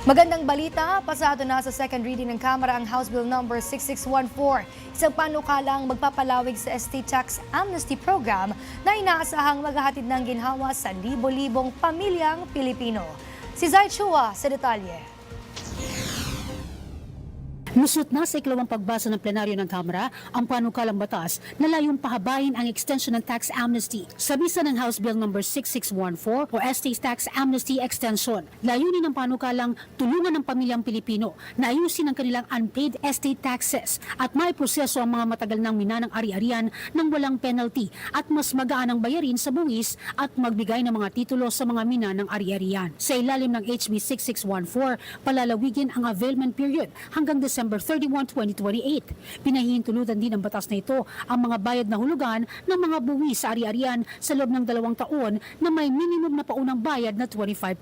Magandang balita, pasado na sa second reading ng Kamara ang House Bill No. 6614, isang panukalang magpapalawig sa estate tax amnesty program na inaasahang maghahatid ng ginhawa sa libo-libong pamilyang Pilipino. Si Zai Chua sa detalye. Lusot na sa ikalawang pagbasa ng plenaryo ng Kamara ang panukalang batas na layong pahabain ang extension ng tax amnesty. Sa bisa ng House Bill No. 6614 o Estate Tax Amnesty Extension, layunin ng panukalang tulungan ng pamilyang Pilipino na ayusin ang kanilang unpaid estate taxes at may proseso ang mga matagal nang minanang ari-arian ng walang penalty at mas magaan ang bayarin sa bungis at magbigay ng mga titulo sa mga minanang ari-arian. Sa ilalim ng HB 6614, palalawigin ang availment period hanggang December 31, 2028. Pinahihintulutan din ng batas na ito ang mga bayad na hulugan ng mga buwis sa ari-arian sa loob ng 2 taon na may minimum na paunang bayad na 25%.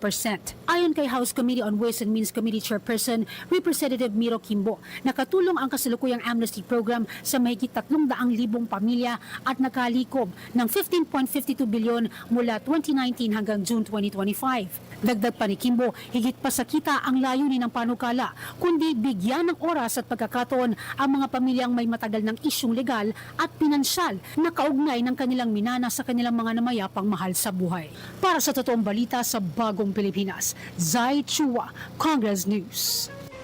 Ayon kay House Committee on Ways and Means Committee Chairperson Representative Miro Kimbo, nakatulong ang kasalukuyang amnesty program sa mahigit 300,000 pamilya at nakalikom ng 15.52 bilyon mula 2019 hanggang June 2025. Dagdag pa ni Kimbo, higit pa sa kita ang layunin ng panukala, kundi bigyan ng oras at pagkakataon ang mga pamilyang may matagal ng isyong legal at pinansyal na kaugnay ng kanilang minana sa kanilang mga namayapang mahal sa buhay. Para sa totoong balita sa Bagong Pilipinas, Zai Chua, Congress News.